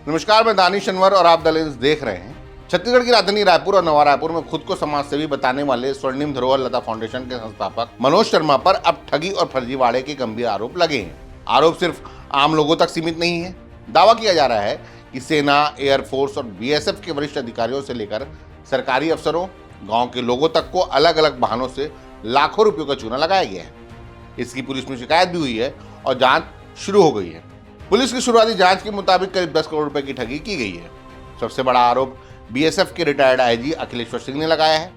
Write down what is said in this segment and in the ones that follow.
नमस्कार, मैं दानिश अनवर और आप द लेंस देख रहे हैं। छत्तीसगढ़ की राजधानी रायपुर और नवा रायपुर में खुद को समाजसेवी बताने वाले स्वर्णिम धरोहर लता फाउंडेशन के संस्थापक मनोज शर्मा पर अब ठगी और फर्जीवाड़े के गंभीर आरोप लगे हैं। आरोप सिर्फ आम लोगों तक सीमित नहीं है। दावा किया जा रहा है कि सेना, एयरफोर्स और बीएसएफ के वरिष्ठ अधिकारियों से लेकर सरकारी अफसरों, गाँव के लोगों तक को अलग अलग बहानों से लाखों रुपयों का चूना लगाया गया है। इसकी पुलिस में शिकायत भी हुई है और जांच शुरू हो गई है। पुलिस की शुरुआती जांच के मुताबिक करीब 10 करोड़ रुपए की ठगी की गई है। सबसे बड़ा आरोप बीएसएफ के रिटायर्ड आईजी अखिलेश्वर सिंह ने लगाया है,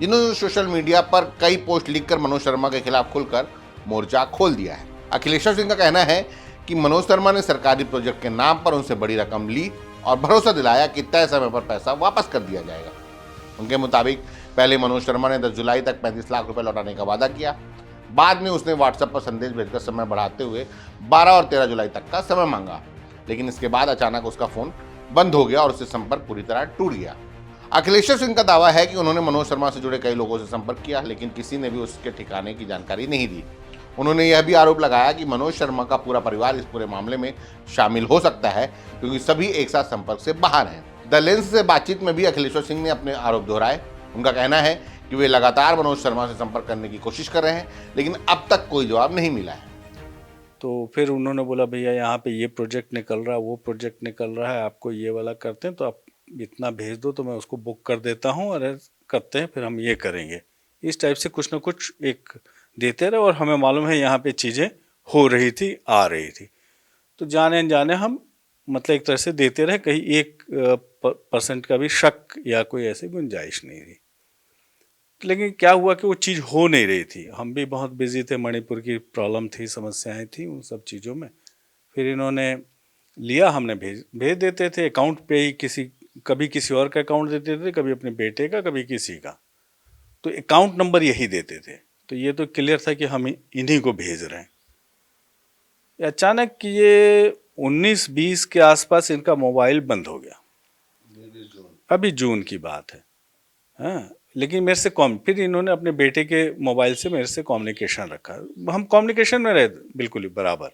जिन्होंने सोशल मीडिया पर कई पोस्ट लिखकर मनोज शर्मा के खिलाफ खुलकर मोर्चा खोल दिया है। अखिलेश्वर सिंह का कहना है कि मनोज शर्मा ने सरकारी प्रोजेक्ट के नाम पर उनसे बड़ी रकम ली और भरोसा दिलाया कि तय समय पर पैसा वापस कर दिया जाएगा। उनके मुताबिक पहले मनोज शर्मा ने 10 जुलाई तक 35 लाख रुपए लौटाने का वादा किया। बाद में उसने व्हाट्सएप पर संदेश भेजकर समय बढ़ाते हुए 12 और 13 जुलाई तक का समय मांगा, लेकिन इसके बाद अचानक उसका फोन बंद हो गया और उससे संपर्क पूरी तरह टूट गया। अखिलेश्वर सिंह का दावा है कि उन्होंने मनोज शर्मा से जुड़े कई लोगों से संपर्क किया, लेकिन किसी ने भी उसके ठिकाने की जानकारी नहीं दी। उन्होंने यह भी आरोप लगाया कि मनोज शर्मा का पूरा परिवार इस पूरे मामले में शामिल हो सकता है, क्योंकि सभी एक साथ संपर्क से बाहर हैं। द लेंस से बातचीत में भी अखिलेश्वर सिंह ने अपने आरोप दोहराए। उनका कहना है कि वे लगातार मनोज शर्मा से संपर्क करने की कोशिश कर रहे हैं, लेकिन अब तक कोई जवाब नहीं मिला है। तो फिर उन्होंने बोला, भैया यहाँ पे ये प्रोजेक्ट निकल रहा है, वो प्रोजेक्ट निकल रहा है, आपको ये वाला करते हैं तो आप इतना भेज दो तो मैं उसको बुक कर देता हूँ और करते हैं, फिर हम ये करेंगे। इस टाइप से कुछ ना कुछ एक देते रहे और हमें मालूम है यहाँ पे चीज़ें हो रही थी, आ रही थी, तो जाने अनजाने हम मतलब एक तरह से देते रहे। कहीं 1% का भी शक या कोई ऐसी गुंजाइश नहीं थी। लेकिन क्या हुआ कि वो चीज़ हो नहीं रही थी। हम भी बहुत बिजी थे, मणिपुर की प्रॉब्लम थी, समस्याएं थी उन सब चीज़ों में। फिर इन्होंने लिया, हमने भेज देते थे अकाउंट पे ही, कभी किसी और का अकाउंट देते थे, कभी अपने बेटे का, कभी किसी का, तो अकाउंट नंबर यही देते थे। तो ये तो क्लियर था कि हम इन्हीं को भेज रहे हैं। अचानक ये 19-20 के आसपास इनका मोबाइल बंद हो गया। अभी जून की बात है। हाँ, लेकिन मेरे से फिर इन्होंने अपने बेटे के मोबाइल से मेरे से कम्युनिकेशन रखा। हम कम्युनिकेशन में रहे बिल्कुल ही बराबर,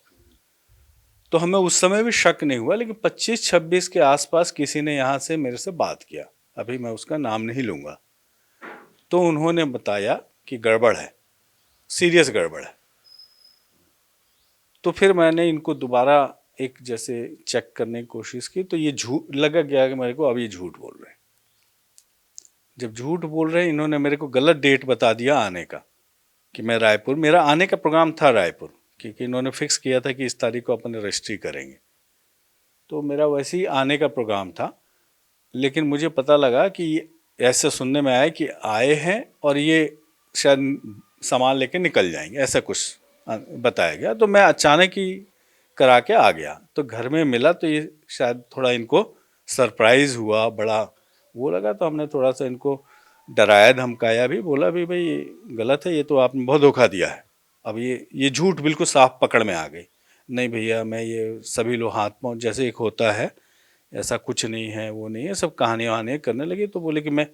तो हमें उस समय भी शक नहीं हुआ। लेकिन 25-26 के आसपास किसी ने यहाँ से मेरे से बात किया, अभी मैं उसका नाम नहीं लूँगा, तो उन्होंने बताया कि गड़बड़ है, सीरियस गड़बड़ है। तो फिर मैंने इनको दोबारा एक जैसे चेक करने की कोशिश की, तो ये झूठ लगा गया कि मेरे को अब ये झूठ बोल रहे हैं। जब झूठ बोल रहे हैं, इन्होंने मेरे को गलत डेट बता दिया आने का, कि मैं रायपुर, मेरा आने का प्रोग्राम था रायपुर, क्योंकि इन्होंने फिक्स किया था कि इस तारीख को अपन रजिस्ट्री करेंगे, तो मेरा वैसे ही आने का प्रोग्राम था। लेकिन मुझे पता लगा कि ऐसे सुनने में आया कि आए हैं और ये शायद सामान लेके निकल जाएंगे, ऐसा कुछ बताया गया। तो मैं अचानक ही करा के आ गया, तो घर में मिला तो ये शायद थोड़ा इनको सरप्राइज़ हुआ, बड़ा वो लगा। तो हमने थोड़ा सा इनको डराया धमकाया भी, बोला भी भाई गलत है, ये तो आपने बहुत धोखा दिया है। अब ये झूठ बिल्कुल साफ पकड़ में आ गई। नहीं भैया, मैं ये सभी लोग हाथ पाँव जैसे एक होता है, ऐसा कुछ नहीं है, वो नहीं है, सब कहानियाँ वहानियाँ करने लगी। तो बोले कि मैं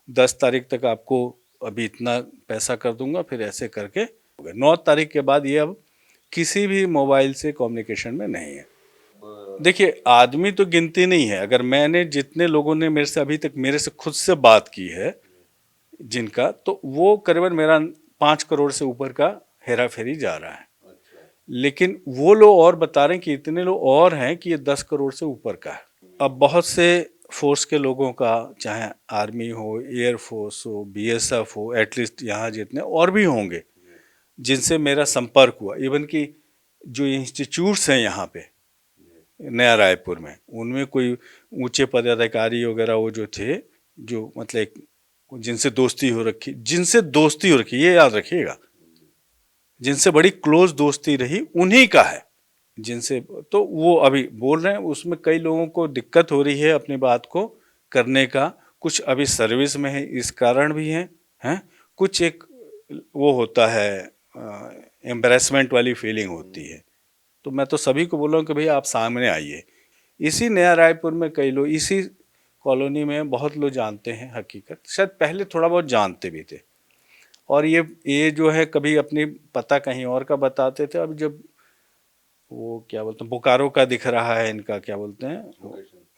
10 तारीख तक आपको अभी इतना पैसा कर दूंगा, फिर ऐसे करके 9 तारीख के बाद ये अब किसी भी मोबाइल से कम्युनिकेशन में नहीं है। देखिए, आदमी तो गिनती नहीं है। अगर मैंने जितने लोगों ने मेरे से अभी तक मेरे से खुद से बात की है जिनका, तो वो करीबन मेरा 5 करोड़ से ऊपर का हेरा फेरी जा रहा है। लेकिन वो लोग और बता रहे हैं कि इतने लोग और हैं कि ये 10 करोड़ से ऊपर का है। अब बहुत से फोर्स के लोगों का, चाहे आर्मी हो, एयरफोर्स हो, बीएसएफ हो, एटलीस्ट यहाँ जितने और भी होंगे जिनसे मेरा संपर्क हुआ, इवन कि जो इंस्टीट्यूट्स हैं यहाँ पे नया रायपुर में, उनमें कोई ऊंचे पदाधिकारी वगैरह वो जो थे, जो मतलब जिनसे दोस्ती हो रखी, ये याद रखिएगा, जिनसे बड़ी क्लोज दोस्ती रही उन्हीं का है। जिनसे तो वो अभी बोल रहे हैं, उसमें कई लोगों को दिक्कत हो रही है अपनी बात को करने का। कुछ अभी सर्विस में है, इस कारण भी हैं। कुछ एक वो होता है, एम्बैरेसमेंट वाली फीलिंग होती है। तो मैं तो सभी को बोल रहा हूँ कि भाई आप सामने आइए। इसी नया रायपुर में कई लोग, इसी कॉलोनी में बहुत लोग जानते हैं हकीकत, शायद पहले थोड़ा बहुत जानते भी थे। और ये जो है कभी अपनी पता कहीं और का बताते थे। अब जब वो क्या बोलते हैं, बोकारो का दिख रहा है इनका, क्या बोलते हैं,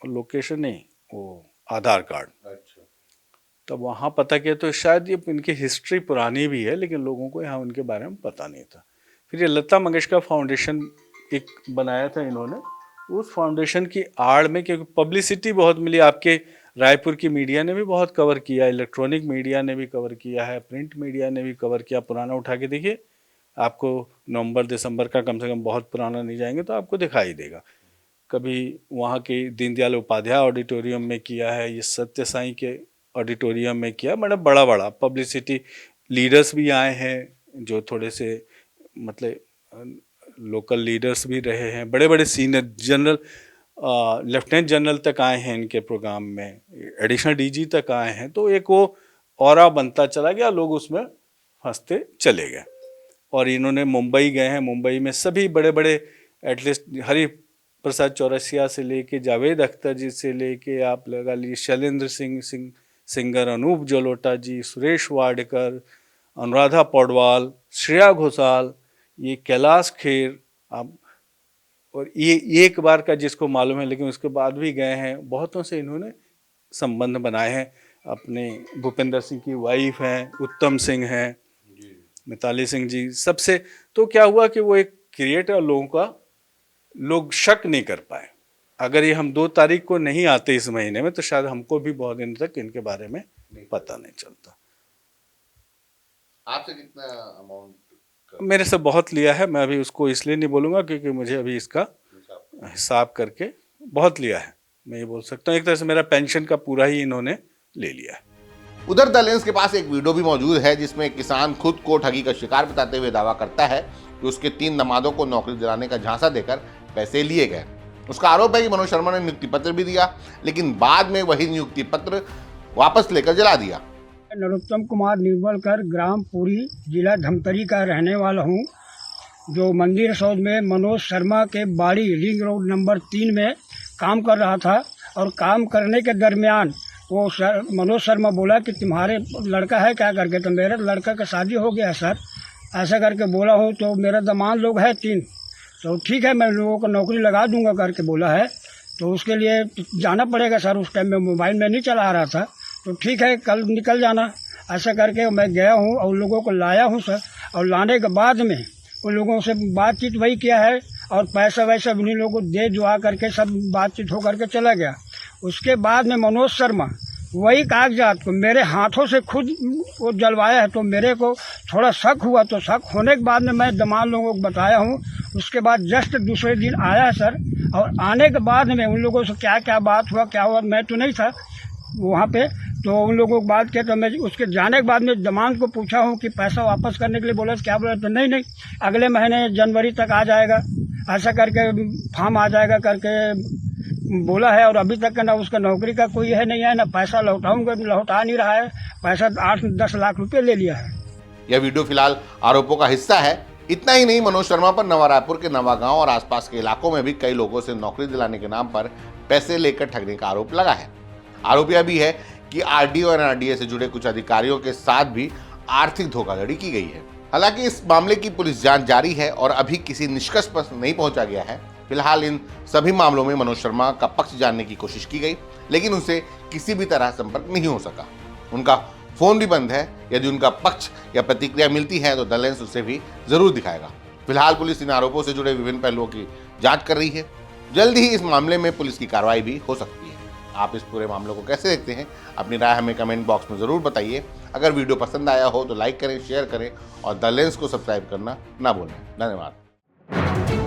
लोकेशन नहीं, वो आधार कार्ड। अच्छा। तब वहाँ पता किया तो शायद ये इनकी हिस्ट्री पुरानी भी है, लेकिन लोगों को यहाँ उनके बारे में पता नहीं था। फिर ये लता मंगेशकर फाउंडेशन एक बनाया था इन्होंने, उस फाउंडेशन की आड़ में, क्योंकि पब्लिसिटी बहुत मिली, आपके रायपुर की मीडिया ने भी बहुत कवर किया, इलेक्ट्रॉनिक मीडिया ने भी कवर किया है, प्रिंट मीडिया ने भी कवर किया। पुराना उठा के देखिए, आपको नवंबर दिसंबर का कम से कम, बहुत पुराना नहीं जाएंगे तो आपको दिखाई देगा। कभी वहाँ के दीनदयाल उपाध्याय ऑडिटोरियम में किया है, ये सत्य साई के ऑडिटोरियम में किया, मतलब बड़ा बड़ा पब्लिसिटी। लीडर्स भी आए हैं जो थोड़े से मतलब लोकल लीडर्स भी रहे हैं, बड़े बड़े सीनियर जनरल, लेफ्टिनेंट जनरल तक आए हैं इनके प्रोग्राम में, एडिशनल डीजी तक आए हैं। तो एक वो ऑरा बनता चला गया, लोग उसमें फंसते चले गए। और इन्होंने मुंबई गए हैं, मुंबई में सभी बड़े बड़े, एटलीस्ट हरि प्रसाद चौरसिया से लेके जावेद अख्तर जी से लेके आप लगा लीजिए शैलेंद्र सिंह सिंगर, अनूप जलोटा जी, सुरेश वाडकर, अनुराधा पौडवाल, श्रेया घोषाल, ये कैलाश खेर, आप, और ये एक बार का जिसको मालूम है, लेकिन उसके बाद भी गए हैं। बहुतों से इन्होंने संबंध बनाए हैं। अपने भूपेंद्र सिंह की वाइफ हैं, उत्तम सिंह हैं, मिताली सिंह जी, सबसे। तो क्या हुआ कि वो एक क्रिएटर, लोगों का लोग शक नहीं कर पाए। अगर ये हम 2 तारीख को नहीं आते इस महीने में, तो शायद हमको भी बहुत दिन तक इनके बारे में पता नहीं चलता। आपसे कितना अमाउंट? मेरे से बहुत लिया है, मैं अभी उसको इसलिए नहीं बोलूँगा क्योंकि मुझे अभी इसका हिसाब करके बहुत लिया है, मैं ये बोल सकता हूँ। एक तरह से मेरा पेंशन का पूरा ही इन्होंने ले लिया है। उधर द लेंस के पास एक वीडियो भी मौजूद है जिसमें एक किसान खुद को ठगी का शिकार बताते हुए दावा करता है कि उसके 3 दामादों को नौकरी दिलाने का झांसा देकर पैसे लिए गए। उसका आरोप है कि मनोज शर्मा ने नियुक्ति पत्र भी दिया, लेकिन बाद में वही नियुक्ति पत्र वापस लेकर जला दिया। नरोत्तम कुमार निर्मलकर, ग्राम पुरी, जिला धमतरी का रहने वाला हूँ, जो मंदिर सौध में मनोज शर्मा के बाड़ी रिंग रोड नंबर 3 में काम कर रहा था। और काम करने के दरमियान वो मनोज शर्मा बोला कि तुम्हारे लड़का है क्या करके, तो मेरे लड़का का शादी हो गया सर, ऐसा करके बोला हूँ। तो मेरा दामाद लोग है 3, तो ठीक है मैं लोगों को नौकरी लगा दूंगा करके बोला है। तो उसके लिए जाना पड़ेगा सर, उस टाइम में मोबाइल में नहीं चला रहा था। तो ठीक है कल निकल जाना, ऐसा करके मैं गया हूँ और लोगों को लाया हूँ सर। और लाने के बाद में उन लोगों से बातचीत वही किया है, और पैसा वैसा उन्हीं लोगों को दे दुआ करके सब बातचीत हो करके चला गया। उसके बाद में मनोज शर्मा वही कागजात को मेरे हाथों से खुद वो जलवाया है। तो मेरे को थोड़ा शक हुआ, तो शक होने के बाद में मैं दामाद लोगों को बताया हूँ। उसके बाद जस्ट दूसरे दिन आया है सर, और आने के बाद में उन लोगों से क्या क्या बात हुआ, क्या हुआ, मैं तो नहीं था वहाँ पे। तो उन लोगों को बात किया, तो मैं उसके जाने के बाद में दामाद को पूछा हूँ कि पैसा वापस करने के लिए बोला, क्या बोला, तो नहीं अगले महीने जनवरी तक आ जाएगा, ऐसा करके फॉर्म आ जाएगा करके बोला है। और अभी तक ना उसका नौकरी का कोई है नहीं है, ना पैसा लौटा नहीं रहा है। पैसा 8-10 लाख रुपए ले लिया है। यह वीडियो फिलहाल आरोपों का हिस्सा है। इतना ही नहीं, मनोज शर्मा पर नवा रायपुर के नवागांव और आसपास के इलाकों में भी कई लोगों से नौकरी दिलाने के नाम पर पैसे लेकर ठगने का आरोप लगा है। आरोप यह भी है कि आरडीओ और एनआरडीए से जुड़े कुछ अधिकारियों के साथ भी आर्थिक धोखाधड़ी की गई है। हालांकि इस मामले की पुलिस जांच जारी है और अभी किसी निष्कर्ष पर नहीं पहुंचा गया है। फिलहाल इन सभी मामलों में मनोज शर्मा का पक्ष जानने की कोशिश की गई, लेकिन उनसे किसी भी तरह संपर्क नहीं हो सका। उनका फोन भी बंद है। यदि उनका पक्ष या प्रतिक्रिया मिलती है तो द लेंस उसे भी जरूर दिखाएगा। फिलहाल पुलिस इन आरोपों से जुड़े विभिन्न पहलुओं की जांच कर रही है। जल्द ही इस मामले में पुलिस की कार्रवाई भी हो सकती है। आप इस पूरे मामले को कैसे देखते हैं, अपनी राय हमें कमेंट बॉक्स में जरूर बताइए। अगर वीडियो पसंद आया हो तो लाइक करें, शेयर करें और द लेंस को सब्सक्राइब करना ना भूलें। धन्यवाद।